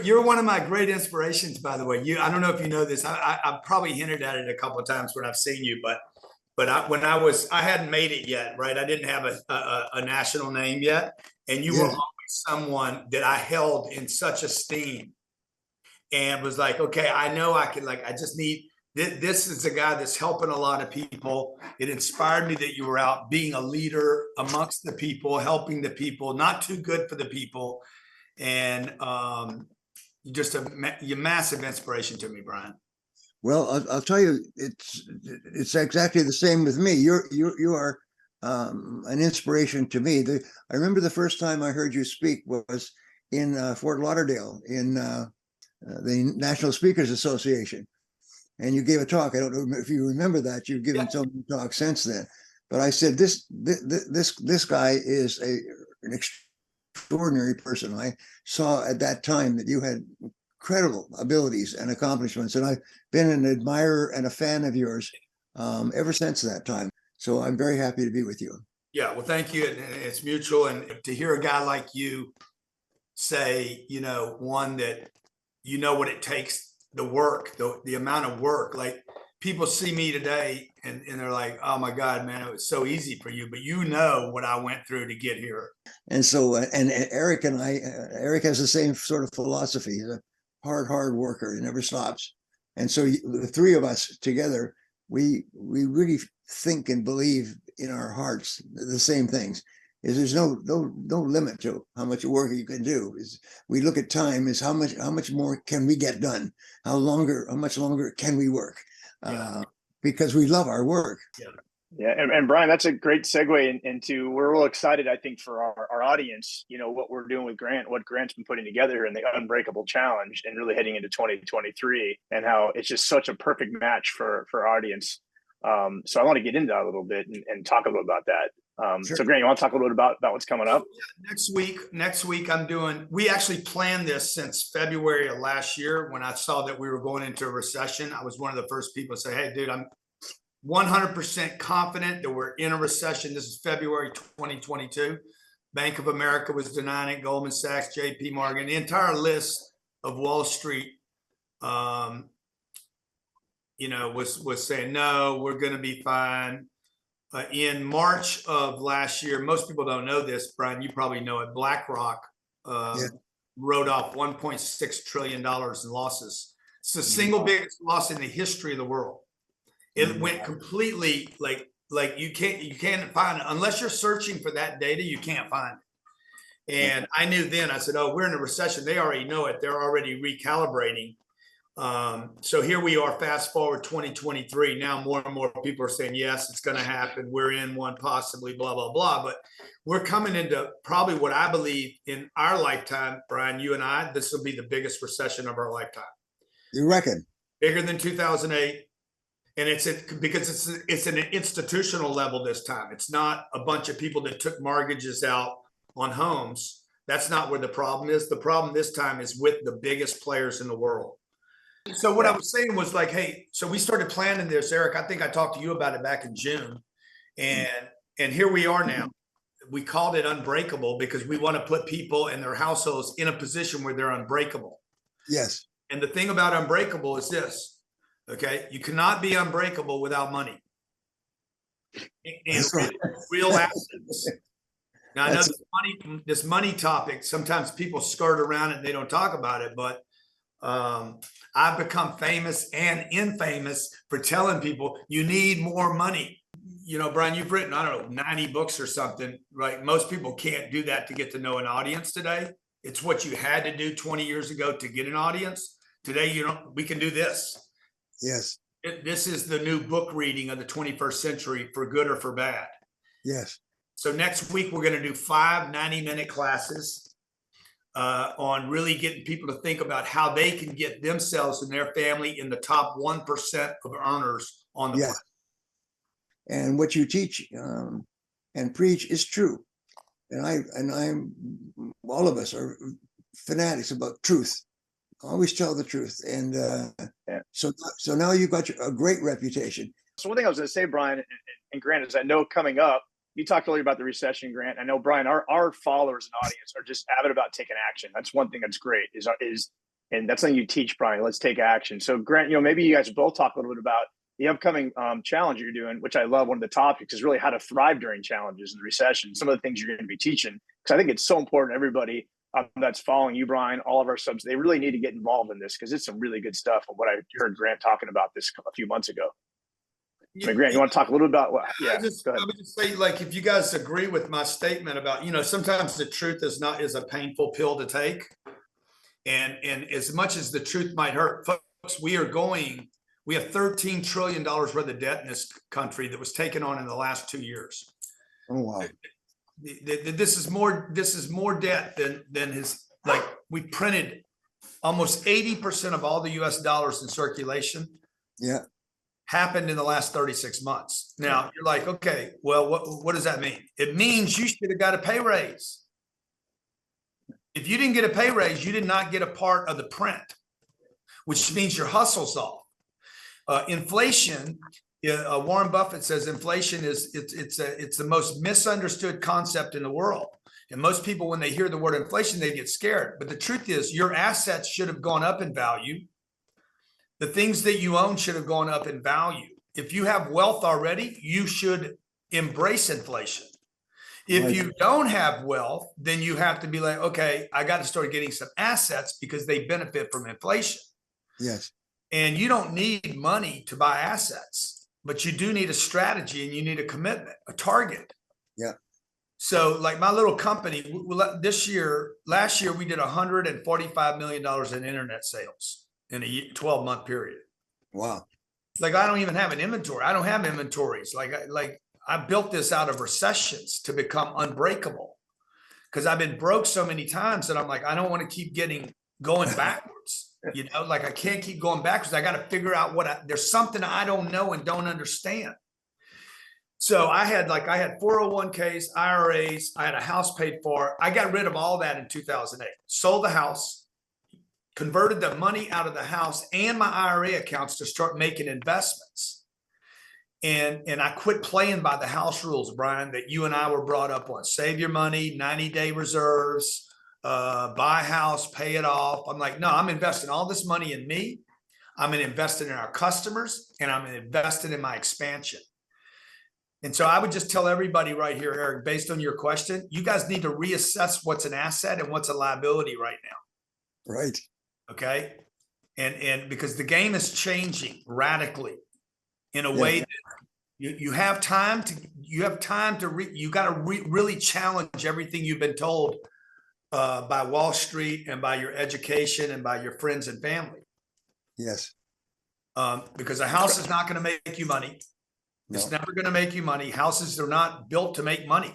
you're one of my great inspirations, by the way. I don't know if you know this. I've probably hinted at it a couple of times when I've seen you, but I hadn't made it yet, right? I didn't have a national name yet, and you were always someone that I held in such esteem, and was like, okay, I know I can, like, I just need. This is a guy that's helping a lot of people. It inspired me that you were out being a leader amongst the people, helping the people, not too good for the people. And you're massive inspiration to me, Brian. Well, I'll tell you, it's exactly the same with me. You are an inspiration to me. I remember the first time I heard you speak was in Fort Lauderdale in the National Speakers Association. And you gave a talk. I don't know if you remember that. You've given so many talks since then. But I said, this guy is an extraordinary person. I saw at that time that you had incredible abilities and accomplishments. And I've been an admirer and a fan of yours ever since that time. So I'm very happy to be with you. Yeah, well, thank you. It's mutual. And to hear a guy like you say, one that you know what it takes, the work, the amount of work, like people see me today and they're like, oh my God, man, it was so easy for you, but you know what I went through to get here. And so, and Eric Eric has the same sort of philosophy. He's a hard worker. He never stops. And so the three of us together, we really think and believe in our hearts the same things. There's no limit to how much work you can do. We look at time as how much more can we get done? How much longer can we work? Because we love our work. Yeah, and Brian, that's a great segue into, we're real excited, I think, for our audience, what we're doing with Grant, what Grant's been putting together in the Unbreakable Challenge and really heading into 2023, and how it's just such a perfect match for our audience. So I want to get into that a little bit and talk a little about that. Sure. So Grant, you want to talk a little bit about what's coming up? Next week we actually planned this since February of last year. When I saw that we were going into a recession, I was one of the first people to say, hey, dude, I'm 100% confident that we're in a recession. This is February 2022. Bank of America was denying it, Goldman Sachs, JP Morgan, the entire list of Wall Street, was saying, no, we're going to be fine. In March of last year, most people don't know this, Brian, you probably know it, BlackRock wrote off $1.6 trillion in losses. It's the single biggest loss in the history of the world. It went completely like you can't find it. Unless you're searching for that data, you can't find it. And I knew then, I said, oh, we're in a recession. They already know it. They're already recalibrating. So here we are, fast forward 2023. Now more and more people are saying, yes, it's going to happen. We're in one, possibly, blah, blah, blah. But we're coming into probably what I believe in our lifetime, Brian, you and I, this will be the biggest recession of our lifetime. You reckon? Bigger than 2008. And because it's an institutional level this time. It's not a bunch of people that took mortgages out on homes. That's not where the problem is. The problem this time is with the biggest players in the world. So what I was saying was like, hey, so we started planning this, Eric. I think I talked to you about it back in June. And here we are now. We called it Unbreakable because we want to put people and their households in a position where they're unbreakable. Yes. And the thing about Unbreakable is this, okay? You cannot be unbreakable without money. And real assets. Now, I know this money topic, sometimes people skirt around it and they don't talk about it, but I've become famous and infamous for telling people you need more money. Brian, you've written, I don't know, 90 books or something, right? Most people can't do that to get to know an audience today. It's what you had to do 20 years ago to get an audience. Today, we can do this. Yes. This is the new book reading of the 21st century, for good or for bad. Yes. So next week, we're going to do 5 90-minute classes on really getting people to think about how they can get themselves and their family in the top 1% of earners on the planet. And what you teach and preach is true. And I'm all of us are fanatics about truth. Always tell the truth. And so now you've got a great reputation. So one thing I was going to say, Brian and Grant, is I know coming up, you talked earlier about the recession, Grant. I know, Brian, our followers and audience are just avid about taking action. That's one thing that's great and that's something you teach, Brian. Let's take action. So Grant, maybe you guys both talk a little bit about the upcoming challenge you're doing, which I love. One of the topics is really how to thrive during challenges and recession. Some of the things you're going to be teaching, because I think it's so important. Everybody that's following you, Brian, all of our subs, they really need to get involved in this because it's some really good stuff. And what I heard Grant talking about this a few months ago. Grant, you want to talk a little about what? Yeah, I would just say, like, if you guys agree with my statement about, sometimes the truth is a painful pill to take. And as much as the truth might hurt, folks, we have $13 trillion worth of debt in this country that was taken on in the last 2 years. Oh, wow. This is more debt than we printed almost 80% of all the US dollars in circulation. Yeah. Happened in the last 36 months. Now you're like, okay, well, what does that mean? It means you should have got a pay raise. If you didn't get a pay raise, you did not get a part of the print, which means your hustle's off. Inflation, Warren Buffett says inflation it's the most misunderstood concept in the world. And most people, when they hear the word inflation, they get scared. But the truth is your assets should have gone up in value. The things that you own should have gone up in value. If you have wealth already, you should embrace inflation. If you don't have wealth, then you have to be like, okay, I got to start getting some assets because they benefit from inflation. Yes. And you don't need money to buy assets, but you do need a strategy and you need a commitment, a target. Yeah. So like my little company, last year, we did $145 million in internet sales in a 12-month period. Wow. Like I don't even have an inventory. I don't have inventories. I built this out of recessions to become unbreakable because I've been broke so many times that I'm like, I don't want to keep going backwards. I can't keep going backwards. I got to figure out there's something I don't know and don't understand. So I had 401ks, IRAs. I had a house paid for. I got rid of all that in 2008, sold the house, converted the money out of the house and my IRA accounts to start making investments. And I quit playing by the house rules, Brian, that you and I were brought up on. Save your money, 90-day reserves, buy a house, pay it off. I'm like, no, I'm investing all this money in me. I'm investing in our customers and I'm investing in my expansion. And so I would just tell everybody right here, Eric, based on your question, you guys need to reassess what's an asset and what's a liability right now. Right. Okay. And because the game is changing radically in a way that you have time to, you got to really challenge everything you've been told by Wall Street and by your education and by your friends and family. Yes. Because a house is not going to make you money. It's never going to make you money. Houses are not built to make money.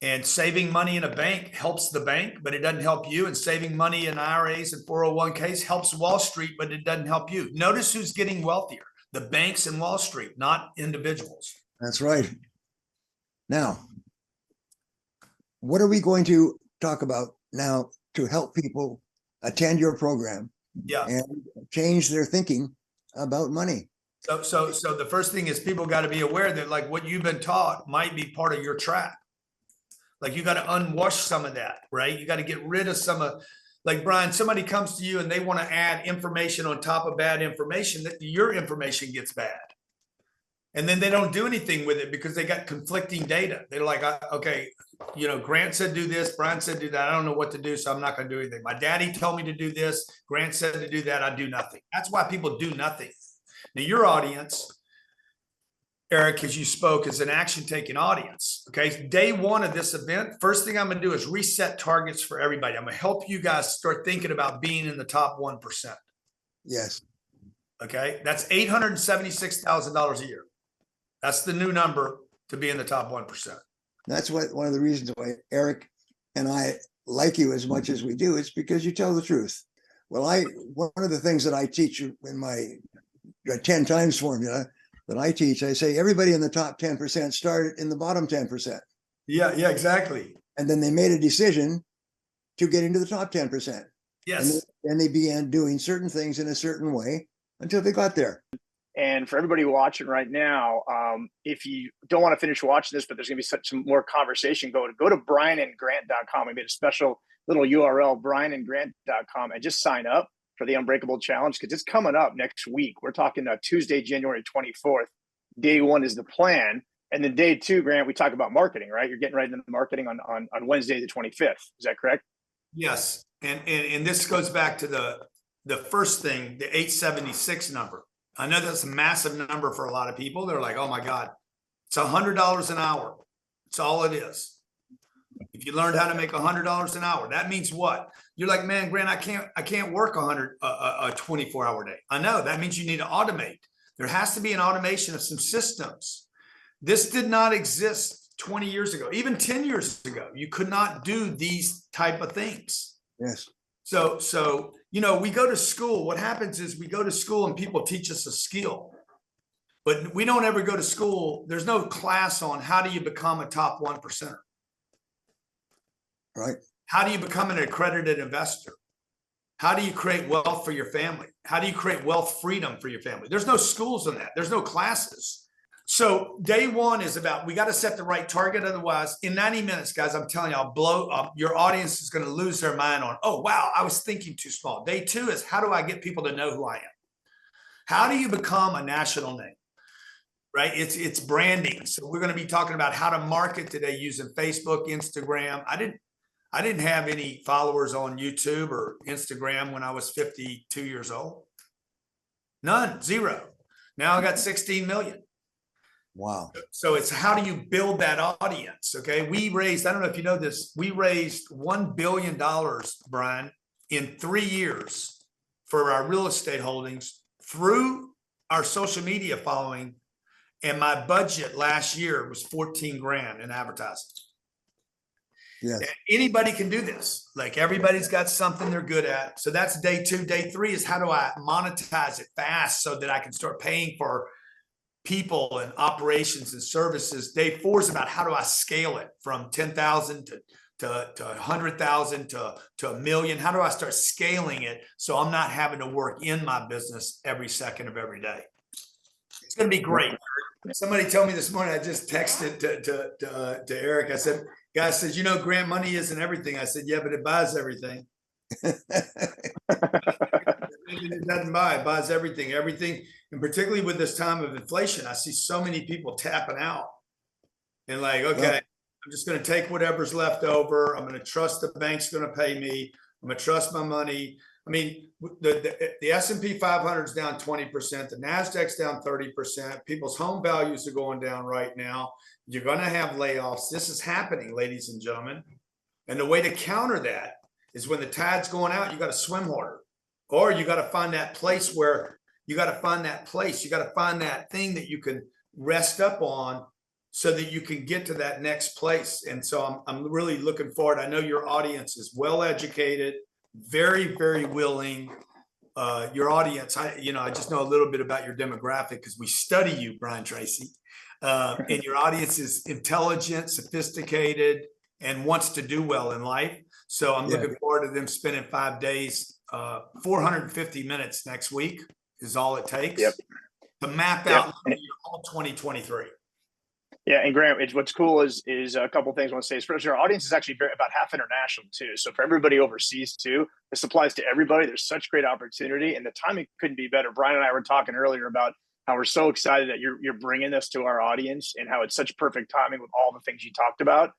And saving money in a bank helps the bank, but it doesn't help you. And saving money in IRAs and 401ks helps Wall Street, but it doesn't help you. Notice who's getting wealthier: the banks and Wall Street, not individuals. That's right. Now, what are we going to talk about now to help people attend your program and change their thinking about money? So the first thing is people got to be aware that like what you've been taught might be part of your trap. Like you got to unwash some of that, right? You got to get rid of some of, like Brian, somebody comes to you and they want to add information on top of bad information, that your information gets bad. And then they don't do anything with it because they got conflicting data. They're like, okay, Grant said do this, Brian said do that. I don't know what to do, so I'm not going to do anything. My daddy told me to do this. Grant said to do that. I do nothing. That's why people do nothing. Now your audience, Eric, as you spoke, is an action-taking audience. Okay, day one of this event, first thing I'm going to do is reset targets for everybody. I'm going to help you guys start thinking about being in the top 1%. Yes. Okay, that's $876,000 a year. That's the new number to be in the top 1%. That's one of the reasons why Eric and I like you as much as we do. It's because you tell the truth. Well, one of the things that I teach in my 10 times formula that I teach, I say everybody in the top 10% started in the bottom 10%. Yeah, exactly. And then they made a decision to get into the top 10%. Yes. And they began doing certain things in a certain way until they got there. And for everybody watching right now, if you don't want to finish watching this, but there's going to be some more conversation, go to BrianandGrant.com. I made a special little URL, BrianandGrant.com, and just sign up for the Unbreakable Challenge, because it's coming up next week. We're talking Tuesday, January 24th. Day one is the plan. And then day two, Grant, we talk about marketing, right? You're getting right into the marketing on Wednesday, the 25th. Is that correct? Yes. And this goes back to the first thing, the 876 number. I know that's a massive number for a lot of people. They're like, oh my God, it's $100 an hour. That's all it is. If you learned how to make $100 an hour, that means what? You're like, man, Grant, I can't work a 24-hour day. I know that means you need to automate. There has to be an automation of some systems. This did not exist 20 years ago, even 10 years ago. You could not do these type of things. Yes. So, we go to school. What happens is we go to school and people teach us a skill, but we don't ever go to school. There's no class on how do you become a top 1%. Right. How do you become an accredited investor? How do you create wealth for your family? How do you create wealth freedom for your family? There's no schools on that. There's no classes. So day one is about, we got to set the right target. Otherwise, in 90 minutes, guys, I'm telling you, I'll blow up. Your audience is going to lose their mind on, oh, wow, I was thinking too small. Day two is, how do I get people to know who I am? How do you become a national name? Right? It's branding. So we're going to be talking about how to market today using Facebook, Instagram. I didn't have any followers on YouTube or Instagram when I was 52 years old. None, zero. Now I got 16 million. Wow. So it's how do you build that audience? Okay. We raised, I don't know if you know this, we raised $1 billion, Brian, in 3 years for our real estate holdings through our social media following. And my budget last year was 14 grand in advertising. Yes. And anybody can do this. Like everybody's got something they're good at. So that's day two. Day three is how do I monetize it fast so that I can start paying for people and operations and services. Day four is about how do I scale it from 10,000 to 100,000 to $1 million. How do I start scaling it so I'm not having to work in my business every second of every day? It's going to be great. Somebody told me this morning, I just texted to Eric. I said, guy says, Grant, money isn't everything. I said, yeah, but it buys everything. It doesn't buy, it buys everything. And particularly with this time of inflation, I see so many people tapping out and like, okay, I'm just going to take whatever's left over. I'm going to trust the bank's going to pay me. I'm going to trust my money. I mean, the S&P 500 is down 20%. The NASDAQ's down 30%. People's home values are going down right now. You're going to have layoffs. This is happening, ladies and gentlemen. And the way to counter that is when the tide's going out, you got to swim harder. Or you got to find that place where you got to find that place. You got to find that thing that you can rest up on so that you can get to that next place. And so I'm really looking forward. I know your audience is well educated, very, very willing. Your audience, I just know a little bit about your demographic because we study you, Brian Tracy. And your audience is intelligent, sophisticated, and wants to do well in life. So I'm looking forward to them spending 5 days, 450 minutes next week is all it takes to map out your whole 2023. Yeah, and Grant, what's cool is a couple of things I want to say. First, our audience is actually about half international too. So for everybody overseas too, this applies to everybody. There's such great opportunity, and the timing couldn't be better. Brian and I were talking earlier about how we're so excited that you're bringing this to our audience, and how it's such perfect timing with all the things you talked about.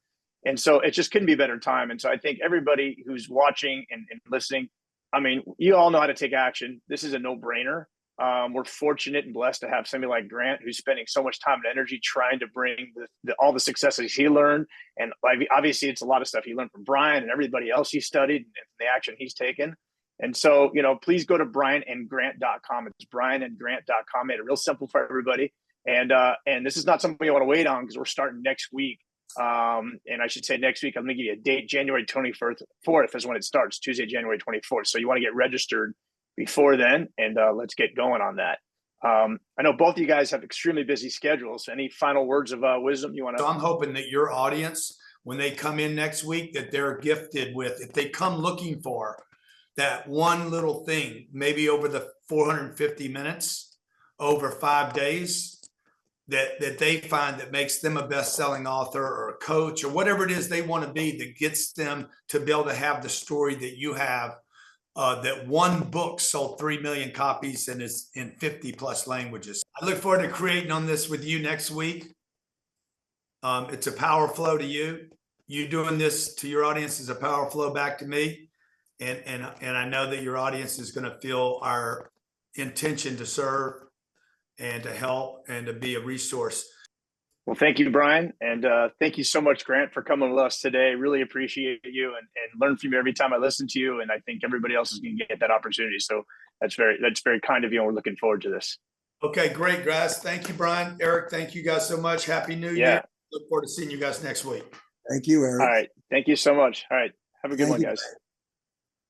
And so it just couldn't be a better time. And so I think everybody who's watching and listening, I mean, you all know how to take action. This is a no-brainer. We're fortunate and blessed to have somebody like Grant who's spending so much time and energy trying to bring all the successes he learned. And obviously it's a lot of stuff he learned from Brian and everybody else he studied and the action he's taken. And so, please go to BrianandGrant.com. It's BrianandGrant.com. Made it real simple for everybody. And this is not something you want to wait on because we're starting next week. And I should say next week, I'm going to give you a date, January 24th is when it starts, Tuesday, January 24th. So you want to get registered before then, and let's get going on that. I know both of you guys have extremely busy schedules. Any final words of wisdom you want to? So I'm hoping that your audience, when they come in next week, that they're gifted with, if they come looking for that one little thing, maybe over the 450 minutes, over 5 days that they find that makes them a best-selling author or a coach or whatever it is they want to be, that gets them to be able to have the story that you have, that one book sold 3 million copies and is in 50 plus languages. I look forward to creating on this with you next week. It's a power flow to you. You doing this to your audience is a power flow back to me. And I know that your audience is going to feel our intention to serve and to help and to be a resource. Well, thank you, Brian. And thank you so much, Grant, for coming with us today. Really appreciate you and learn from you every time I listen to you. And I think everybody else is going to get that opportunity. So that's very kind of you. And we're looking forward to this. Okay, great, guys. Thank you, Brian. Eric, thank you guys so much. Happy New Year. Look forward to seeing you guys next week. Thank you, Eric. All right. Thank you so much. All right. Have a good Thank one, you. guys.